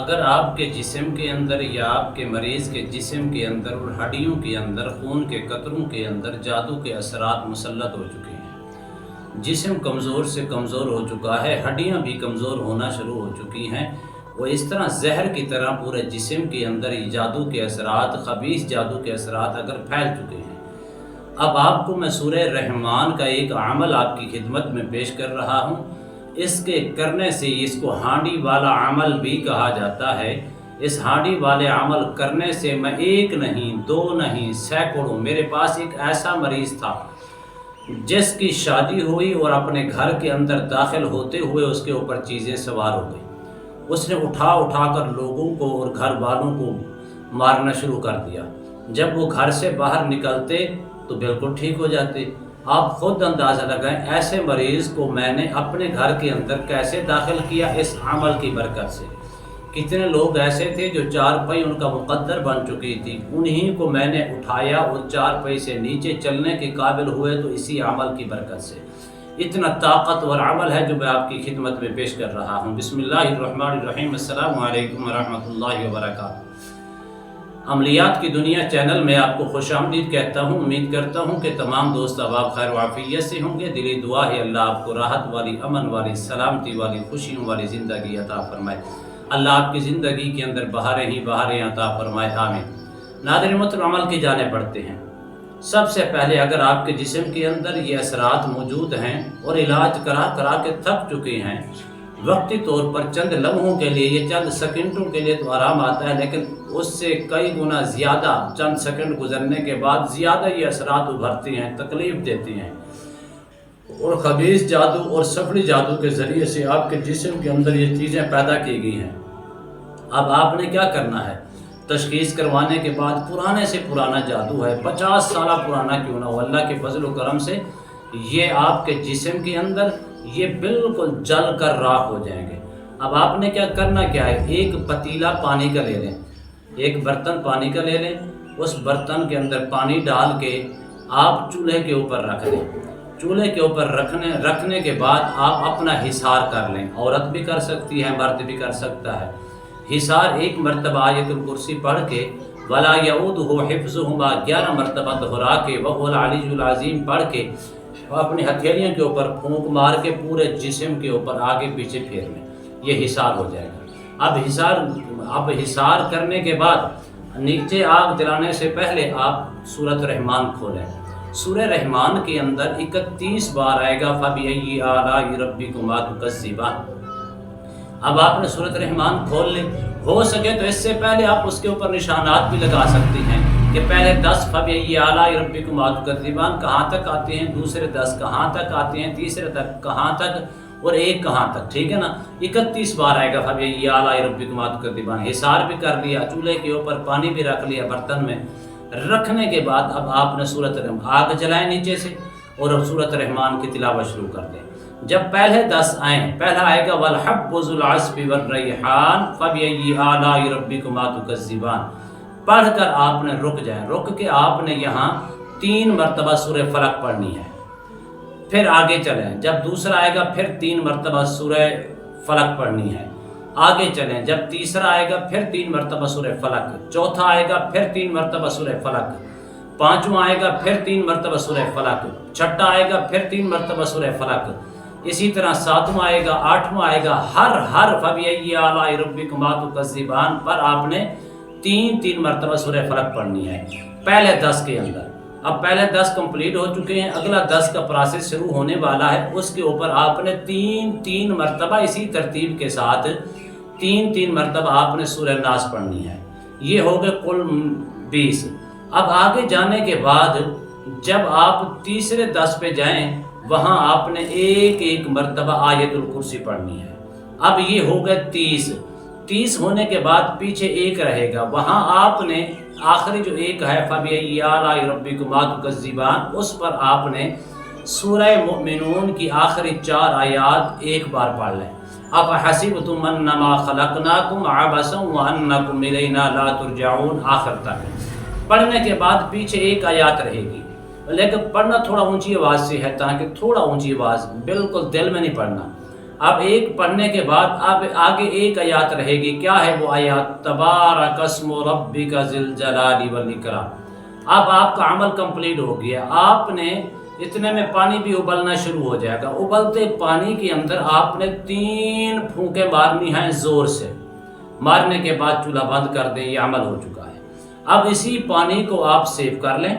اگر آپ کے جسم کے اندر یا آپ کے مریض کے جسم کے اندر اور ہڈیوں کے اندر خون کے قطروں کے اندر جادو کے اثرات مسلط ہو چکے ہیں، جسم کمزور سے کمزور ہو چکا ہے، ہڈیاں بھی کمزور ہونا شروع ہو چکی ہیں، وہ اس طرح زہر کی طرح پورے جسم کے اندر جادو کے اثرات، خبیث جادو کے اثرات اگر پھیل چکے ہیں، اب آپ کو میں سورہ رحمان کا ایک عمل آپ کی خدمت میں پیش کر رہا ہوں۔ اس کے کرنے سے اس کو ہانڈی والا عمل بھی کہا جاتا ہے۔ اس ہانڈی والے عمل کرنے سے میں ایک نہیں، دو نہیں، سینکڑوں، میرے پاس ایک ایسا مریض تھا جس کی شادی ہوئی اور اپنے گھر کے اندر داخل ہوتے ہوئے اس کے اوپر چیزیں سوار ہو گئی۔ اس نے اٹھا کر لوگوں کو اور گھر والوں کو مارنا شروع کر دیا۔ جب وہ گھر سے باہر نکلتے تو بالکل ٹھیک ہو جاتے۔ آپ خود اندازہ لگائیں ایسے مریض کو میں نے اپنے گھر کے اندر کیسے داخل کیا، اس عمل کی برکت سے۔ کتنے لوگ ایسے تھے جو چارپائی ان کا مقدر بن چکی تھی، انہی کو میں نے اٹھایا اور چارپائی سے نیچے چلنے کے قابل ہوئے تو اسی عمل کی برکت سے۔ اتنا طاقتور عمل ہے جو میں آپ کی خدمت میں پیش کر رہا ہوں۔ بسم اللہ الرحمن الرحیم۔ السلام علیکم ورحمۃ اللہ وبرکاتہ۔ عملیات کی دنیا چینل میں آپ کو خوش آمدید کہتا ہوں۔ امید کرتا ہوں کہ تمام دوست احباب خیر و عافیت سے ہوں گے۔ دلی دعا ہے اللہ آپ کو راحت والی، امن والی، سلامتی والی، خوشیوں والی زندگی عطا فرمائے۔ اللہ آپ کی زندگی کے اندر بہاریں ہی بہاریں عطا فرمائے، آمین۔ ناظرین محترم، عمل کی جانب بڑھتے ہیں۔ سب سے پہلے اگر آپ کے جسم کے اندر یہ اثرات موجود ہیں اور علاج کرا کے تھک چکے ہیں، وقتی طور پر چند لمحوں کے لیے، یہ چند سیکنڈوں کے لیے تو آرام آتا ہے، لیکن اس سے کئی گنا زیادہ چند سیکنڈ گزرنے کے بعد زیادہ یہ اثرات ابھرتے ہیں، تکلیف دیتے ہیں، اور خبیث جادو اور سفری جادو کے ذریعے سے آپ کے جسم کے اندر یہ چیزیں پیدا کی گئی ہیں۔ اب آپ نے کیا کرنا ہے؟ تشخیص کروانے کے بعد پرانے سے پرانا جادو ہے، 50 سالہ پرانا کیوں نہ ہو، اللہ کے فضل و کرم سے یہ آپ کے جسم کے اندر یہ بالکل جل کر راکھ ہو جائیں گے۔ اب آپ نے کیا کرنا کیا ہے؟ ایک پتیلا پانی کا لے لیں، ایک برتن پانی کا لے لیں، اس برتن کے اندر پانی ڈال کے آپ چولہے کے اوپر رکھ لیں۔ چولہے کے اوپر رکھنے کے بعد آپ اپنا حصار کر لیں۔ عورت بھی کر سکتی ہے، مرد بھی کر سکتا ہے۔ حصار ایک مرتبہ آیت الکرسی پڑھ کے وَلَا يَعُودُهُ حِفْظُهُمَا 11 مرتبہ دہرا کے وَهُوَ الْعَلِيُّ الْعَظِيمُ پڑھ کے اپنی ہتھیلیوں کے اوپر پھونک مار کے پورے جسم کے اوپر آگے پیچھے پھیر لیں، یہ حصار ہو جائے گا۔ اب حصار کرنے کے بعد نیچے آگ جلانے سے پہلے آپ سورۃ رحمان کھولیں۔ سورہ رحمان کے اندر 31 بار آئے گا فَبِأَيِّ آلَاءِ رَبِّكُمَا تُكَذِّبَانِ۔ اب آپ نے سورۃ رحمان کھول لیں، ہو سکے تو اس سے پہلے آپ اس کے اوپر نشانات بھی لگا سکتے ہیں کہ پہلے 10 فَبِأَيِّ آلَاءِ رَبِّكُمَا تُكَذِّبَانِ کہاں تک آتے ہیں، دوسرے 10 کہاں تک آتے ہیں، تیسرے تک کہاں تک، اور ایک کہاں تک، ٹھیک ہے نا؟ 31 بار آئے گا فَبِأَيِّ آلَاءِ رَبِّكُمَا تُكَذِّبَانِ۔ حصار بھی کر لیا، چولہے کے اوپر پانی بھی رکھ لیا برتن میں۔ رکھنے کے بعد اب آپ نے سورۃ رحمان آگ جلائیں نیچے سے اور اب سورۃ رحمان کی تلاوت شروع کر دیں۔ جب پہلے 10 آئیں، پہلا آئے گا وَالْحَبُّ ذُو الْعَصْفِ وَالرَّيْحَانُ فَبِأَيِّ آلَاءِ رَبِّكُمَا تُكَذِّبَانِ پڑھ کر آپ نے رک جائیں، رک کے آپ نے یہاں 3 مرتبہ سورہ فلق پڑھنی ہے۔ پھر آگے چلیں، جب دوسرا آئے گا پھر 3 مرتبہ سورہ فلق پڑھنی ہے۔ آگے چلیں، جب تیسرا آئے گا پھر 3 مرتبہ سورہ فلق، چوتھا آئے گا پھر 3 مرتبہ سورہ فلق، پانچواں آئے گا پھر 3 مرتبہ سورہ فلق، چھٹا آئے گا پھر 3 مرتبہ سورہ فلق، اسی طرح 7واں آئے گا، 8واں آئے گا، ہر فَبِأَيِّ آلَاءِ رَبِّكُمَا تُكَذِّبَانِ پر آپ نے 3 مرتبہ سورہ فلق پڑھنی ہے پہلے 10 کے اندر۔ اب پہلے 10 کمپلیٹ ہو چکے ہیں، اگلا 10 کا پروسیس شروع ہونے والا ہے، اس کے اوپر آپ نے 3 مرتبہ اسی ترتیب کے ساتھ 3 مرتبہ آپ نے سورہ ناس پڑھنی ہے۔ یہ ہو گئے کل 20۔ اب آگے جانے کے بعد جب آپ تیسرے 10 پہ جائیں، وہاں آپ نے ایک مرتبہ آیت الکرسی پڑھنی ہے۔ اب یہ ہو گئے 30 ہونے کے بعد پیچھے 1 رہے گا، وہاں آپ نے آخری جو 1 ہے فَبِأَيِّ آلَاءِ رَبِّكُمَا تُكَذِّبَانِ اس پر آپ نے سورہ مؤمنون کی آخری 4 آیات 1 بار پڑھ لیں۔ أَفَحَسِبْتُمْ أَنَّمَا خَلَقْنَاكُمْ عَبَثًا وَأَنَّكُمْ إِلَيْنَا لَا تُرْجَعُونَ آخر تک۔ پڑھنے کے بعد پیچھے 1 آیات رہے گی، لیکن پڑھنا تھوڑا اونچی آواز سے ہے تاکہ تھوڑا اونچی آواز، بالکل دل میں نہیں پڑھنا۔ اب ایک پڑھنے کے بعد اب آگے ایک آیات رہے گی، کیا ہے وہ آیات؟ تبارک اسم ربک ذی الجلال والاکرام۔ اب آپ کا عمل کمپلیٹ ہو گیا، آپ نے اتنے میں پانی بھی ابلنا شروع ہو جائے گا۔ ابلتے پانی کے اندر آپ نے 3 پھونکیں مارنی ہیں زور سے، مارنے کے بعد چولہا بند کر دیں، یہ عمل ہو چکا ہے۔ اب اسی پانی کو آپ سیو کر لیں،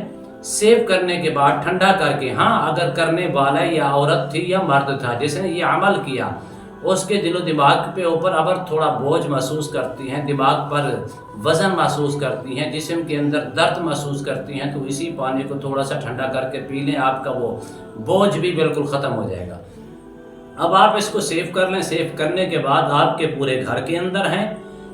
سیو کرنے کے بعد ٹھنڈا کر کے، ہاں اگر کرنے والا یا عورت تھی یا مرد تھا جس نے یہ عمل کیا، اس کے دل و دماغ پہ اوپر ابر تھوڑا بوجھ محسوس کرتی ہیں، دماغ پر وزن محسوس کرتی ہیں، جسم کے اندر درد محسوس کرتی ہیں، تو اسی پانی کو تھوڑا سا ٹھنڈا کر کے پی لیں، آپ کا وہ بوجھ بھی بالکل ختم ہو جائے گا۔ اب آپ اس کو سیو کر لیں، سیو کرنے کے بعد آپ کے پورے گھر کے اندر ہیں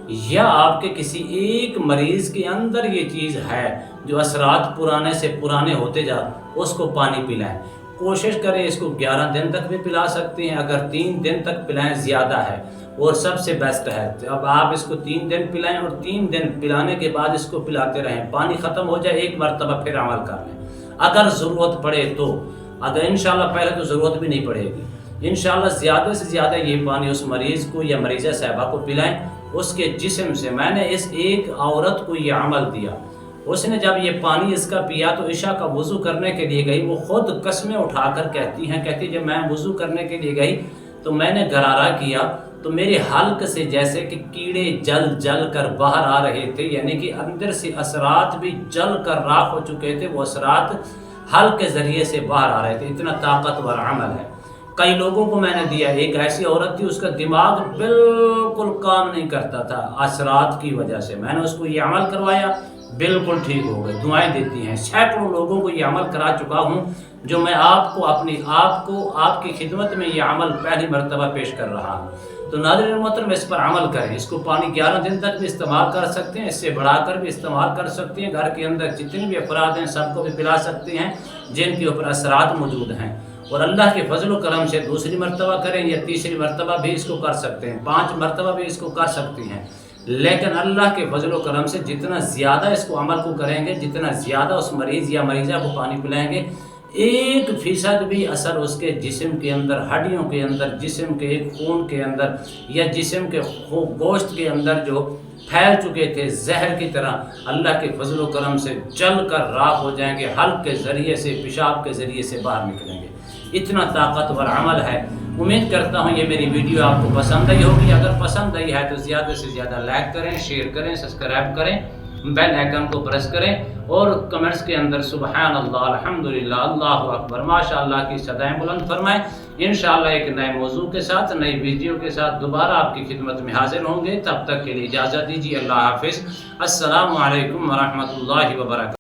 یا آپ کے کسی ایک مریض کے اندر یہ چیز ہے جو اثرات پرانے سے پرانے ہوتے جا، اس کو پانی پلائیں۔ کوشش کریں اس کو 11 دن تک بھی پلا سکتے ہیں، اگر 3 دن تک پلائیں زیادہ ہے اور سب سے بیسٹ ہے۔ اب آپ اس کو 3 دن پلائیں اور 3 دن پلانے کے بعد اس کو پلاتے رہیں، پانی ختم ہو جائے ایک مرتبہ پھر عمل کر لیں۔ اگر ضرورت پڑے تو، اگر انشاءاللہ پہلے تو ضرورت بھی نہیں پڑے گی، انشاءاللہ زیادہ سے زیادہ یہ پانی اس مریض کو یا مریضہ صاحبہ کو پلائیں۔ اس کے جسم سے، میں نے اس ایک عورت کو یہ عمل دیا، اس نے جب یہ پانی اس کا پیا تو عشاء کا وضو کرنے کے لیے گئی، وہ خود قسمیں اٹھا کر کہتی جب میں وضو کرنے کے لیے گئی تو میں نے غرارہ کیا تو میرے حلق سے جیسے کہ کیڑے جل جل کر باہر آ رہے تھے، یعنی کہ اندر سے اثرات بھی جل کر راکھ ہو چکے تھے، وہ اثرات حلق کے ذریعے سے باہر آ رہے تھے، اتنا طاقتور عمل ہے۔ کئی لوگوں کو میں نے دیا، ایک ایسی عورت تھی اس کا دماغ بالکل کام نہیں کرتا تھا اثرات کی وجہ سے، میں نے اس کو یہ عمل کروایا، بالکل ٹھیک ہو گئے، دعائیں دیتی ہیں۔ سینکڑوں لوگوں کو یہ عمل کرا چکا ہوں، جو میں آپ کو آپ کی خدمت میں یہ عمل پہلی مرتبہ پیش کر رہا ہوں۔ تو ناظرین محترم، اس پر عمل کریں، اس کو پانی 11 دن تک بھی استعمال کر سکتے ہیں، اس سے بڑھا کر بھی استعمال کر سکتے ہیں، گھر کے اندر جتنے بھی افراد ہیں سب کو بھی پلا سکتے ہیں جن کے اوپر اثرات موجود ہیں۔ اور اللہ کے فضل و کرم سے دوسری مرتبہ کریں یا تیسری مرتبہ بھی اس کو کر سکتے ہیں، 5 مرتبہ بھی اس کو کر سکتے ہیں، لیکن اللہ کے فضل و کرم سے جتنا زیادہ اس کو عمل کو کریں گے، جتنا زیادہ اس مریض یا مریضہ کو پانی پلائیں گے، 1% بھی اثر اس کے جسم کے اندر، ہڈیوں کے اندر، جسم کے خون کے اندر یا جسم کے گوشت کے اندر جو پھیل چکے تھے زہر کی طرح، اللہ کے فضل و کرم سے جل کر راکھ ہو جائیں گے، حلق کے ذریعے سے، پیشاب کے ذریعے سے باہر نکلیں گے۔ اتنا طاقتور عمل ہے۔ امید کرتا ہوں یہ میری ویڈیو آپ کو پسند آئی ہوگی، اگر پسند آئی ہے تو زیادہ سے زیادہ لائک کریں، شیئر کریں، سبسکرائب کریں، بیل آئیکن کو پریس کریں اور کمنٹس کے اندر سبحان اللہ، الحمدللہ، اللہ اکبر، ماشاءاللہ کی صدائیں بلند فرمائیں۔ انشاءاللہ ایک نئے موضوع کے ساتھ، نئی ویڈیو کے ساتھ دوبارہ آپ کی خدمت میں حاضر ہوں گے، تب تک کے لیے اجازت دیجیے، اللہ حافظ، السلام علیکم ورحمۃ اللہ وبرکاتہ۔